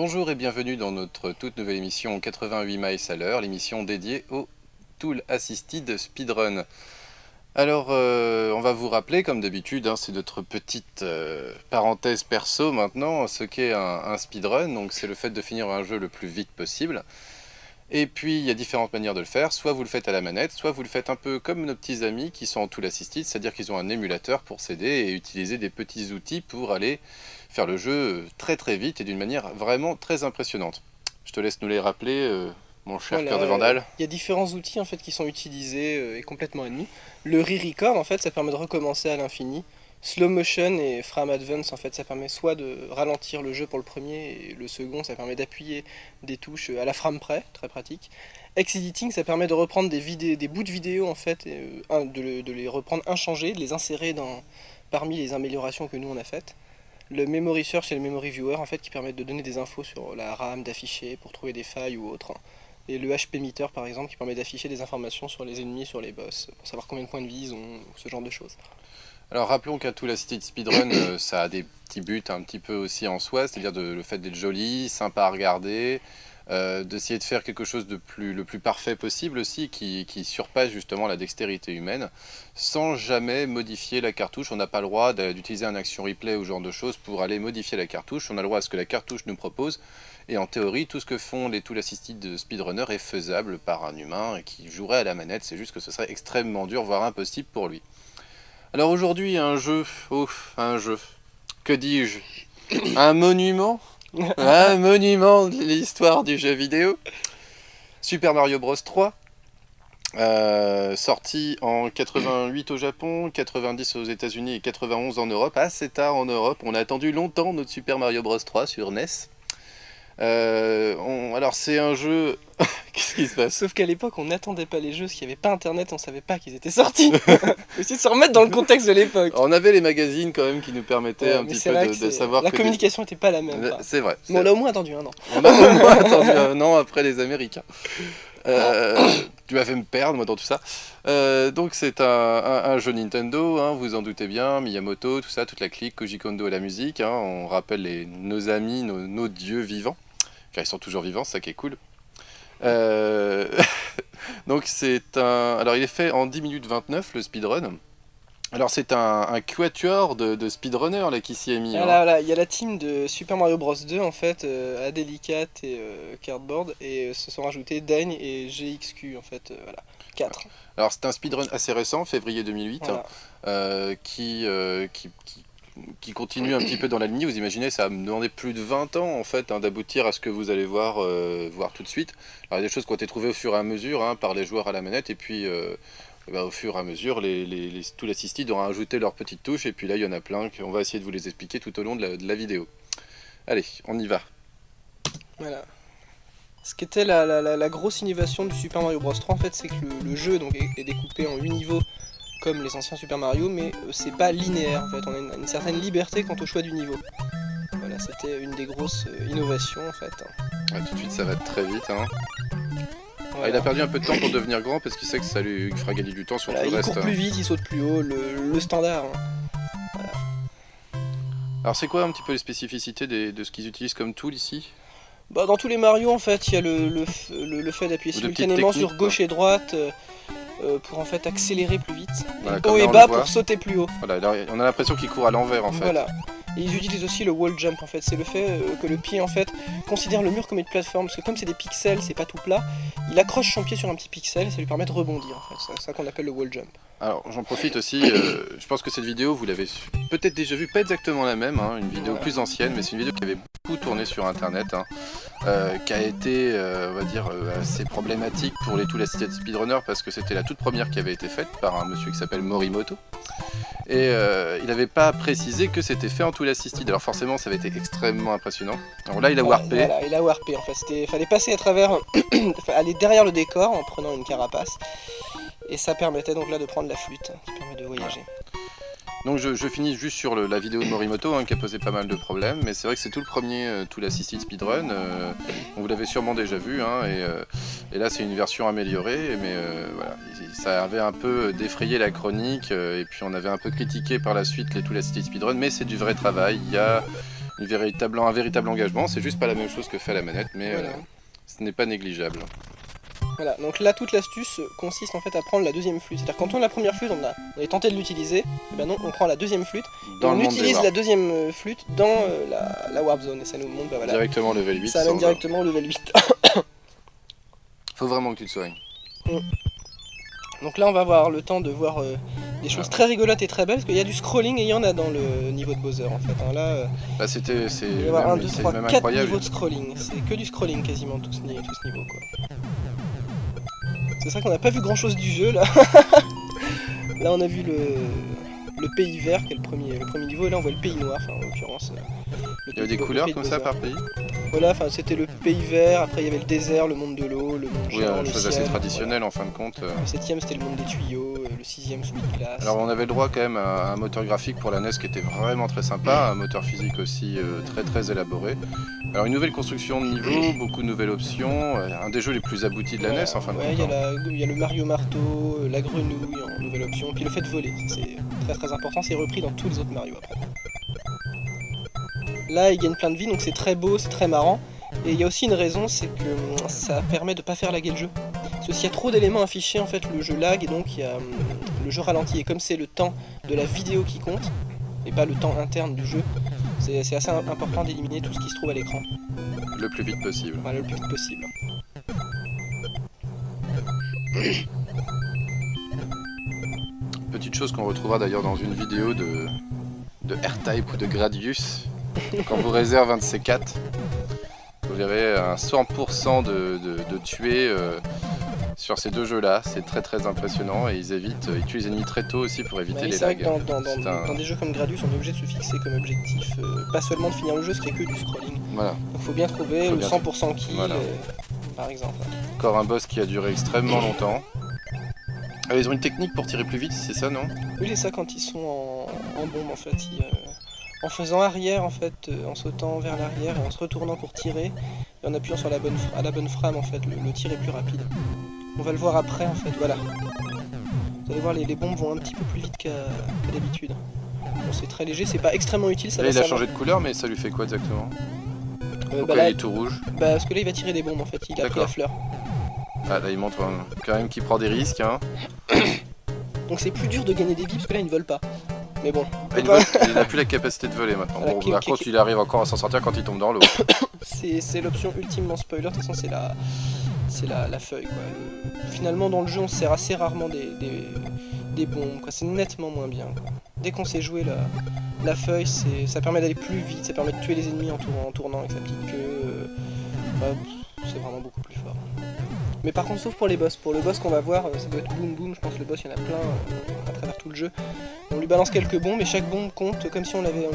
Bonjour et bienvenue dans notre toute nouvelle émission 88 miles à l'heure, l'émission dédiée au Tool Assisted Speedrun. Alors, on va vous rappeler, comme d'habitude, c'est notre petite parenthèse perso maintenant, ce qu'est un speedrun. Donc, c'est le fait de finir un jeu le plus vite possible. Et puis, il y a différentes manières de le faire. Soit vous le faites à la manette, soit vous le faites un peu comme nos petits amis qui sont en Tool Assisted, c'est-à-dire qu'ils ont un émulateur pour s'aider et utiliser des petits outils pour aller faire le jeu très très vite et d'une manière vraiment très impressionnante. Je te laisse nous les rappeler, mon cher cœur de Vandale. Il y a différents outils en fait qui sont utilisés et complètement admis. Le re-record en fait ça permet de recommencer à l'infini. Slow motion et frame advance en fait ça permet soit de ralentir le jeu pour le premier et le second ça permet d'appuyer des touches à la frame près, très pratique. X-editing ça permet de reprendre des bouts de vidéo en fait, de les reprendre inchangés, de les insérer parmi les améliorations que nous on a faites. Le memory search et le memory viewer en fait qui permettent de donner des infos sur la RAM, d'afficher pour trouver des failles ou autre. Et le HP meter par exemple qui permet d'afficher des informations sur les ennemis, sur les boss, pour savoir combien de points de vie ils ont, ce genre de choses. Alors rappelons qu'un Tool Assisted Speedrun, ça a des petits buts un petit peu aussi en soi, c'est-à-dire le fait d'être joli, sympa à regarder, d'essayer de faire quelque chose le plus parfait possible aussi, qui surpasse justement la dextérité humaine, sans jamais modifier la cartouche. On n'a pas le droit d'utiliser un action replay ou ce genre de choses pour aller modifier la cartouche. On a le droit à ce que la cartouche nous propose. Et en théorie, tout ce que font les Tool Assisted Speedrunners est faisable par un humain et qui jouerait à la manette. C'est juste que ce serait extrêmement dur, voire impossible pour lui. Alors aujourd'hui, un jeu, que dis-je? Un monument? Un monument de l'histoire du jeu vidéo. Super Mario Bros 3, sorti en 88 au Japon, 90 aux États-Unis et 91 en Europe. Assez tard en Europe, on a attendu longtemps notre Super Mario Bros 3 sur NES. Alors c'est un jeu... Qu'est-ce qui se passe? Sauf qu'à l'époque on n'attendait pas les jeux, parce qu'il n'y avait pas internet, on savait pas qu'ils étaient sortis. Faut essayer de se remettre dans le contexte de l'époque. On avait les magazines quand même qui nous permettaient un petit peu de savoir la communication n'était pas la même. C'est vrai. Mais on a au moins attendu un an. On a au moins attendu un an après les Américains. Tu m'as fait me perdre moi dans tout ça. Donc c'est un jeu Nintendo, vous en doutez bien, Miyamoto, tout ça, toute la clique, Koji Kondo à la musique. On rappelle nos amis, nos dieux vivants. Car ils sont toujours vivants, c'est ça qui est cool. Donc alors il est fait en 10 minutes 29 le speedrun. Alors c'est un quatuor de speedrunners là qui s'y est mis. Voilà, il y a la team de Super Mario Bros 2 en fait, Adelicat et Cardboard, et se sont rajoutés Daigne et GXQ en fait, voilà, 4. Alors c'est un speedrun assez récent, février 2008, voilà. qui continue un petit peu dans la lignée. Vous imaginez, ça a demandé plus de 20 ans en fait d'aboutir à ce que vous allez voir tout de suite. Alors il y a des choses qui ont été trouvées au fur et à mesure par les joueurs à la manette, et puis au fur et à mesure les Tool Assisted ont rajouté leurs petites touches, et puis là il y en a plein qu'on va essayer de vous les expliquer tout au long de la vidéo. Allez, on y va. Voilà. Ce qui était la grosse innovation du Super Mario Bros 3 en fait, c'est que le jeu donc, est découpé en 8 niveaux comme les anciens Super Mario, mais c'est pas linéaire en fait, on a une certaine liberté quant au choix du niveau. Voilà, c'était une des grosses innovations en fait. Ouais, tout de suite ça va très vite. Voilà. Il a perdu un peu de temps pour devenir grand parce qu'il sait que ça lui fera gagner du temps sur tout le reste. Il court plus vite, il saute plus haut, le standard. Voilà. Alors c'est quoi un petit peu les spécificités de ce qu'ils utilisent comme tool ici? Bah, dans tous les Mario en fait, il y a le fait d'appuyer simultanément sur gauche et droite pour en fait accélérer plus vite, voilà, haut et bas pour sauter plus haut. Voilà, alors, on a l'impression qu'il court à l'envers en fait. Voilà. Et ils utilisent aussi le wall jump en fait, c'est le fait que le pied en fait considère le mur comme une plateforme, parce que comme c'est des pixels, c'est pas tout plat, il accroche son pied sur un petit pixel et ça lui permet de rebondir en fait, c'est ça qu'on appelle le wall jump. Alors j'en profite aussi, je pense que cette vidéo vous l'avez peut-être déjà vue, pas exactement la même, une vidéo plus ancienne, mais c'est une vidéo qui avait beaucoup tourné sur internet, qui a été on va dire assez problématique pour les Tool Assisted Speedrunners parce que c'était la toute première qui avait été faite par un monsieur qui s'appelle Morimoto. Et il n'avait pas précisé que c'était fait en Tool Assisted, alors forcément ça avait été extrêmement impressionnant. Alors là il a warpé. Voilà, il a warpé en fait, il fallait passer à travers, aller derrière le décor en prenant une carapace. Et ça permettait donc là de prendre la flûte, qui permet de voyager. Donc je finis juste sur la vidéo de Morimoto qui a posé pas mal de problèmes, mais c'est vrai que c'est tout le premier Tool Assisted Speedrun, vous l'avez sûrement déjà vu, et là c'est une version améliorée, mais voilà, ça avait un peu défrayé la chronique, et puis on avait un peu critiqué par la suite les Tool Assisted Speedrun, mais c'est du vrai travail, il y a un véritable engagement. C'est juste pas la même chose que fait la manette, mais Voilà. ce n'est pas négligeable. Voilà, donc là toute l'astuce consiste en fait à prendre la deuxième flûte. C'est-à-dire quand on a la première flûte, on est tenté de l'utiliser, et ben non, on prend la deuxième flûte, et Dans on le monde des utilise warps. la deuxième flûte dans la Warp Zone, et ça nous montre, bah voilà, Directement level 8. ça amène sans- directement au level 8. Faut vraiment que tu te soignes. Donc là on va avoir le temps de voir des choses Ah. très rigolotes et très belles, parce qu'il y a du scrolling et il y en a dans le niveau de Bowser en fait. Hein. Là, Là, c'est il va y avoir 1, 2, 3, même 4 incroyable. niveaux de scrolling. C'est que du scrolling quasiment tout ce niveau quoi. C'est vrai qu'on n'a pas vu grand chose du jeu là. Là on a vu le pays vert qui est le premier niveau, et là on voit le pays noir, enfin en l'occurrence. Il y avait des couleurs comme ça par pays. Voilà, enfin c'était le pays vert, après il y avait le désert, le monde de l'eau, le monde Oui, géant, une le chose assez ciel, traditionnelle en fin de compte. voilà. Le 7ème c'était le monde des tuyaux, le 6ème celui de glace. Alors on avait le droit quand même à un moteur graphique pour la NES qui était vraiment très sympa, un moteur physique aussi très élaboré. Alors une nouvelle construction de niveau, beaucoup de nouvelles options, un des jeux les plus aboutis de la NES en fin de Ouais, compte. il y a le Mario Marteau, la grenouille en nouvelle option, puis le fait de voler, c'est très important, c'est repris dans tous les autres Mario après. Là il gagne plein de vie, donc c'est très beau, c'est très marrant. Et il y a aussi une raison, c'est que ça permet de pas faire laguer le jeu. Parce que s'il y a trop d'éléments affichés, en fait le jeu lag, et donc le jeu ralentit. Et comme c'est le temps de la vidéo qui compte, et pas le temps interne du jeu, c'est assez important d'éliminer tout ce qui se trouve à l'écran. Le plus vite possible. Voilà, le plus vite possible. Petite chose qu'on retrouvera d'ailleurs dans une vidéo de R-Type ou de Gradius. Quand vous réservez un de ces 4, vous verrez un 100% de tuer sur ces deux jeux-là. C'est très impressionnant et ils tuent les ennemis très tôt aussi pour éviter Ouais, les c'est vrai que lags. dans des jeux comme Gradius, on est obligé de se fixer comme objectif, pas seulement de finir le jeu, ce qui est que du scrolling. Voilà, Donc faut bien trouver Faut le bien 100% kill, voilà. par exemple. encore un boss qui a duré extrêmement longtemps. Ah, ils ont une technique pour tirer plus vite, c'est ça, non? Oui, c'est ça quand ils sont en bombe en fait. En faisant arrière en fait, en sautant vers l'arrière et en se retournant pour tirer, et en appuyant sur la bonne frame en fait, le tir est plus rapide. On va le voir après en fait, voilà. Vous allez voir, les bombes vont un petit peu plus vite qu'à d'habitude. Bon, c'est très léger, c'est pas extrêmement utile, ça Là, va il a servir. changé de couleur, mais ça lui fait quoi exactement? Bah Pourquoi là, il est tout rouge? parce que là il va tirer des bombes en fait, il a pris D'accord. la fleur. Ah, là, il montre quand même qu'il prend des risques. Hein. Donc c'est plus dur de gagner des vies parce que là il ne vole pas. Mais bon, Ah, il n'a plus la capacité de voler maintenant. Voilà, Bon, par contre, il arrive encore à s'en sortir quand il tombe dans l'eau. c'est l'option ultimement spoiler, de toute façon c'est la feuille quoi. Finalement dans le jeu on se sert assez rarement des bombes, quoi. C'est nettement moins bien, quoi. Dès qu'on sait jouer la feuille, ça permet d'aller plus vite, ça permet de tuer les ennemis en tournant avec sa petite queue. C'est vraiment beaucoup plus fort. Mais par contre, sauf pour les boss. Pour le boss qu'on va voir, ça doit être Boom Boom, je pense que le boss il y en a plein à travers tout le jeu. On lui balance quelques bombes et chaque bombe compte comme si on lui avait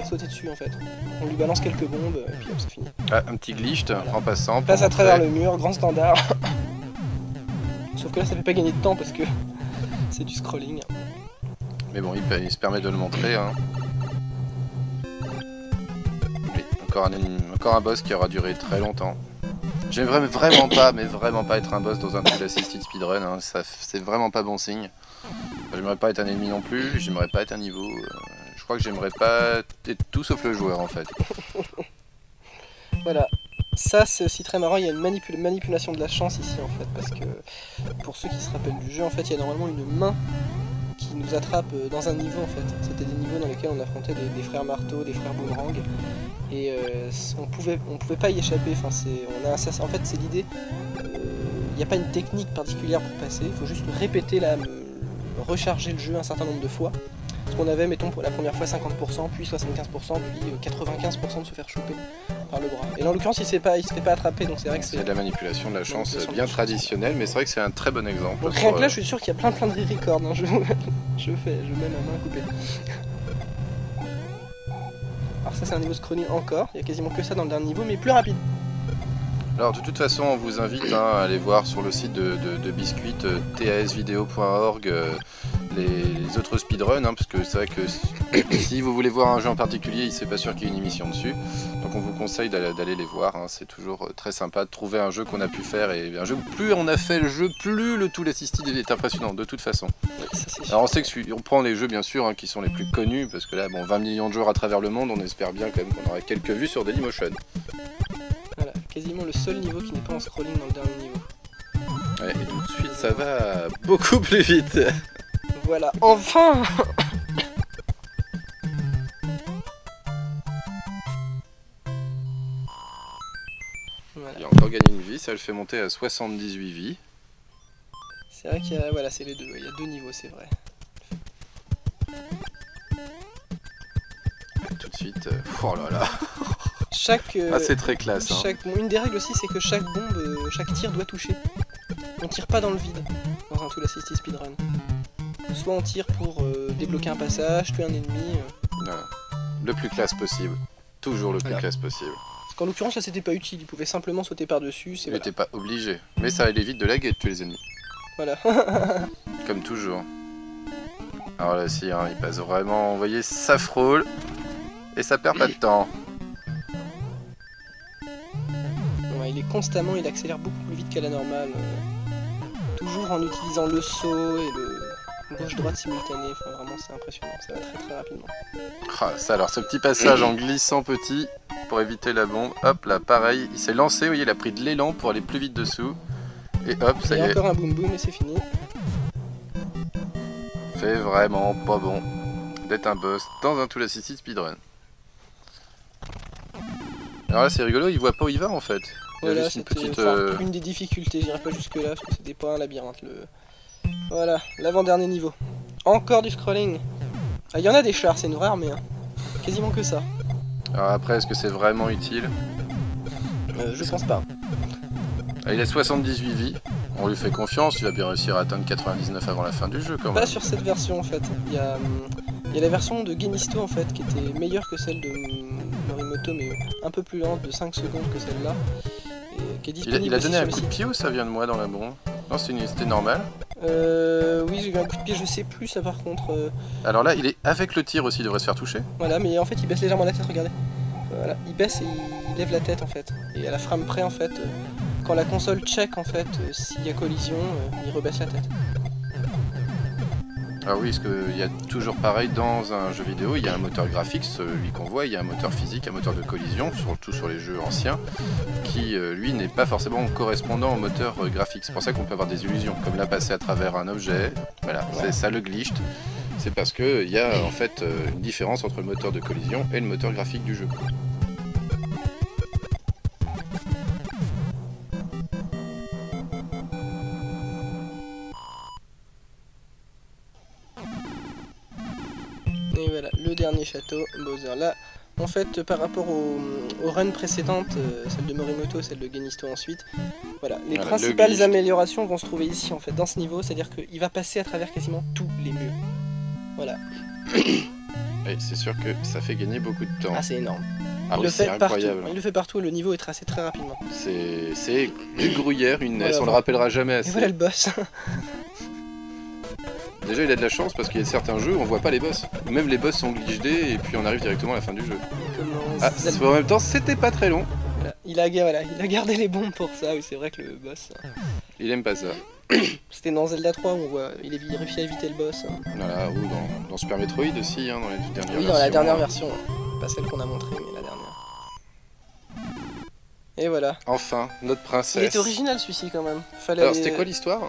sauté dessus en fait. On lui balance quelques bombes et puis hop, c'est fini. Ah, un petit glitch en passant. pour Passe à montrer. travers le mur, grand standard. Sauf que là ça fait pas gagner de temps parce que c'est du scrolling. Mais bon, il se permet de le montrer. Hein. Oui, encore un boss qui aura duré très longtemps. J'aimerais vraiment pas être un boss dans un Tool Assisted Speedrun. Hein. C'est vraiment pas bon signe. J'aimerais pas être un ennemi non plus, j'aimerais pas être un niveau. Je crois que j'aimerais pas être tout sauf le joueur en fait. Voilà. Ça c'est aussi très marrant, il y a une manipulation de la chance ici en fait, parce que pour ceux qui se rappellent du jeu, en fait il y a normalement une main qui nous attrape dans un niveau en fait. C'était des niveaux dans lesquels on affrontait des frères marteau, des frères boomerang, et on pouvait pas y échapper, enfin, en fait c'est l'idée, il n'y a pas une technique particulière pour passer, il faut juste répéter recharger le jeu un certain nombre de fois. Parce qu'on avait, mettons, pour la première fois 50%, puis 75%, puis 95% de se faire choper par le bras. Et là, en l'occurrence, il se fait pas attraper, donc c'est vrai que C'est de la manipulation de la chance Manipulation de bien la chance. traditionnelle, mais c'est vrai que c'est un très bon exemple. Donc rien que là, je suis sûr qu'il y a plein de re-records, hein. Je mets ma main coupée. Alors ça, c'est un niveau scrolling encore, il y a quasiment que ça dans le dernier niveau, mais plus rapide. Alors de toute façon, on vous invite à aller voir sur le site de Biscuit, tasvideo.org, les autres speedruns, hein, parce que c'est vrai que si vous voulez voir un jeu en particulier, c'est pas sûr qu'il y ait une émission dessus. Donc qu'on vous conseille d'aller les voir, hein. C'est toujours très sympa de trouver un jeu qu'on a pu faire, et un jeu, plus on a fait le jeu, plus le Tool Assisted est impressionnant, de toute façon. Ouais, ça, c'est sûr. Alors on sait que on prend les jeux bien sûr, hein, qui sont les plus connus, parce que là, bon, 20 millions de joueurs à travers le monde, on espère bien quand même qu'on aura quelques vues sur Dailymotion. Voilà, quasiment le seul niveau qui n'est pas en scrolling dans le dernier niveau. Ouais, et tout de suite, ça va beaucoup plus vite. Voilà, enfin. Voilà. Il a encore gagné une vie, ça le fait monter à 78 vies. C'est vrai qu'il y a, voilà, c'est les deux, il y a 2 niveaux, c'est vrai. Et tout de suite, oh là là, Chaque, c'est très classe. Hein. bon, une des règles aussi, c'est que chaque bombe, chaque tir doit toucher. On tire pas dans le vide dans un Tool Assisted Speedrun. Soit on tire pour débloquer un passage, tuer un ennemi. Voilà. Le plus classe possible, toujours le plus Voilà. classe possible. Parce qu'en l'occurrence, là, c'était pas utile, il pouvait simplement sauter par-dessus. Il n'était pas obligé, mais ça allait vite de laguer de tuer les ennemis. Voilà. Comme toujours. Alors là, si, hein, il passe vraiment, vous voyez, ça frôle, et ça perd pas de temps. Ouais, il est constamment, il accélère beaucoup plus vite qu'à la normale. Toujours en utilisant le saut et le gauche-droite simultané. Enfin, vraiment, c'est impressionnant. Ça va très très rapidement. Ah, ça, alors ce petit passage en glissant petit, pour éviter la bombe, hop là, pareil, il s'est lancé, vous voyez, il a pris de l'élan pour aller plus vite dessous. Et hop, ça y Il y a est, encore un boom boom et c'est fini. fait vraiment pas bon d'être un boss dans un Tool Assisted Speedrun. Alors là, c'est rigolo, il voit pas où il va en fait. Il y a Voilà, juste une c'était petite... enfin, une des difficultés, j'irai pas jusque là parce que c'était pas un labyrinthe. Voilà, l'avant-dernier niveau. Encore du scrolling. Ah, il y en a des chars, c'est une vraie armée. Hein. Quasiment que ça. Alors après, est-ce que c'est vraiment utile? Je pense pas. Ah, il a 78 vies, on lui fait confiance, il va bien réussir à atteindre 99 avant la fin du jeu quand même. Pas sur cette version en fait. Il y a la version de Genisto en fait qui était meilleure que celle de Morimoto mais un peu plus lente de 5 secondes que celle-là. Et qui est disponible Il a aussi donné sur un le coup de site. pied ou ça vient de moi dans la bombe? Non, c'était normal. Oui, j'ai eu un coup de pied, je sais plus ça par contre. Alors là, il est avec le tir aussi, il devrait se faire toucher. Voilà, mais en fait il baisse légèrement la tête, regardez. Voilà, il baisse et il lève la tête en fait. Et à la frame près en fait, quand la console check en fait s'il y a collision, il rebaisse la tête. Ah oui, parce qu'il y a toujours pareil dans un jeu vidéo, il y a un moteur graphique, celui qu'on voit, il y a un moteur physique, un moteur de collision, surtout sur les jeux anciens, qui lui n'est pas forcément correspondant au moteur graphique. C'est pour ça qu'on peut avoir des illusions, comme là passer à travers un objet, voilà, c'est ça le glitch. C'est parce qu'il y a en fait une différence entre le moteur de collision et le moteur graphique du jeu. Et voilà, le dernier château, Bowser. Là, en fait, par rapport aux runs précédentes, celle de Morimoto, celle de Genisto ensuite, voilà, les Voilà, principales le glitch. améliorations vont se trouver ici, en fait, dans ce niveau, c'est-à-dire qu'il va passer à travers quasiment tous les murs. Voilà. Et c'est sûr que ça fait gagner beaucoup de temps. Ah, c'est énorme. Ah Il oui, le c'est fait partout. incroyable. Il le fait partout, le niveau est tracé très rapidement. C'est du gruyère, une NES, Voilà, on le voilà. rappellera jamais Et assez. voilà le boss. Déjà il a de la chance parce qu'il y a certains jeux où on voit pas les boss. Ou même les boss sont glitchés et puis on arrive directement à la fin du jeu. Comment Ah, en même temps c'était pas très long. voilà. Il a gardé les bombes pour ça, oui c'est vrai que le boss... Il aime pas ça. C'était dans Zelda 3 où on voit, il réussit à éviter le boss. Voilà, ou dans Super Metroid aussi, hein, dans les toutes dernières Oui, versions. dans la dernière version, pas celle qu'on a montrée, mais la dernière. Et voilà. Enfin, notre Il princesse. était original celui-ci quand même. Fallait Alors aller, c'était quoi l'histoire?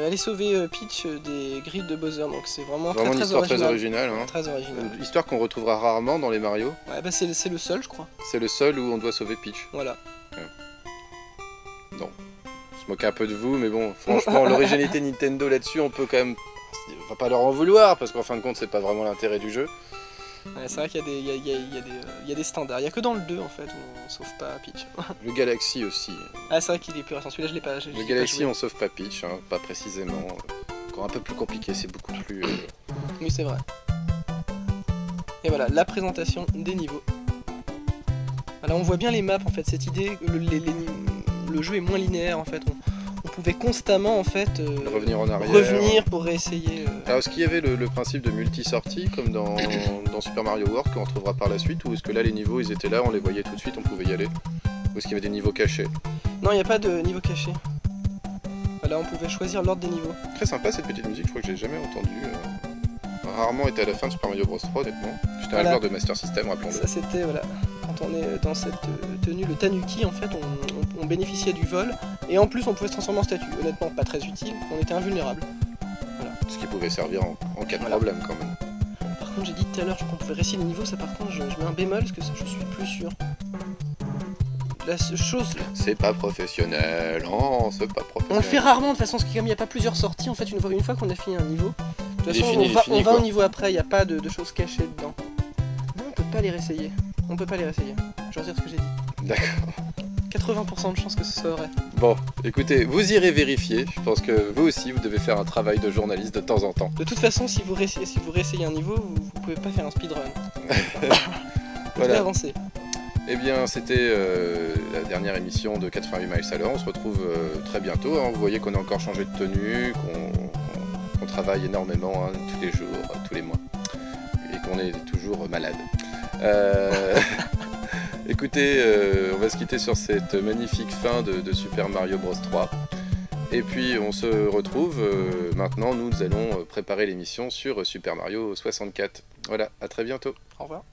aller sauver Peach des grilles de Bowser, donc c'est vraiment, Vraiment une très histoire original. très originale. Hein. Très original. Une histoire qu'on retrouvera rarement dans les Mario. Ouais, bah c'est le seul, je crois. C'est le seul où on doit sauver Peach. Voilà. On se moque un peu de vous, mais bon, franchement, l'originalité Nintendo là-dessus, on peut quand même... On va pas leur en vouloir, parce qu'en fin de compte, c'est pas vraiment l'intérêt du jeu. Ouais, c'est vrai qu'il y a des standards. Il y a que dans le 2 en fait où on sauve pas Peach. Le Galaxy aussi. Ah, c'est vrai qu'il est plus récent. Celui-là, je l'ai pas. Le Galaxy, on sauve pas Peach, hein, pas précisément. Encore un peu plus compliqué, c'est beaucoup plus... Oui, c'est vrai. Et voilà, la présentation des niveaux. Voilà, on voit bien les maps en fait. Cette idée, le jeu est moins linéaire en fait. On pouvait constamment en fait Revenir en arrière. revenir pour réessayer. Alors, est-ce qu'il y avait le principe de multi-sortie comme dans Super Mario World qu'on retrouvera par la suite, ou est-ce que là les niveaux ils étaient là, on les voyait tout de suite, on pouvait y aller? Ou est-ce qu'il y avait des niveaux cachés? Non, il n'y a pas de niveau caché. Voilà, on pouvait choisir l'ordre des niveaux. Très sympa cette petite musique, je crois que j'ai jamais entendu. Rarement été à la fin de Super Mario Bros 3 honnêtement. J'étais un Voilà. joueur de Master System, rappelons-le. Ça c'était, voilà, quand on est dans cette tenue, le tanuki, en fait, on bénéficiait du vol, et en plus on pouvait se transformer en statue. Honnêtement, pas très utile, on était invulnérable. Ce qui pouvait servir en cas de Voilà. problème quand même. Par contre, j'ai dit tout à l'heure qu'on pouvait réessayer les niveaux, ça par contre, je mets un bémol, parce que ça, je suis plus sûr. La chose... C'est pas professionnel, oh, c'est pas professionnel. On le fait rarement, de toute façon, parce que comme il n'y a pas plusieurs sorties, en fait, une fois qu'on a fini un niveau, de toute Il est façon, fini, il est fini, on va quoi. au niveau après, il n'y a pas de choses cachées dedans. Non, on peut pas les réessayer. On peut pas les réessayer. Je retire ce que j'ai dit. D'accord. 80% de chances que ce soit vrai. Bon, écoutez, vous irez vérifier. Je pense que vous aussi, vous devez faire un travail de journaliste de temps en temps. De toute façon, si vous réessayez un niveau, vous pouvez pas faire un speedrun. Vous devez Voilà. avancer. Eh bien, c'était la dernière émission de 88 miles à l'heure. On se retrouve très bientôt, hein. Vous voyez qu'on a encore changé de tenue, qu'on travaille énormément, hein, tous les jours, tous les mois, et qu'on est toujours malade. Écoutez, on va se quitter sur cette magnifique fin de Super Mario Bros 3. Et puis on se retrouve maintenant, nous allons préparer l'émission sur Super Mario 64. Voilà, à très bientôt. Au revoir.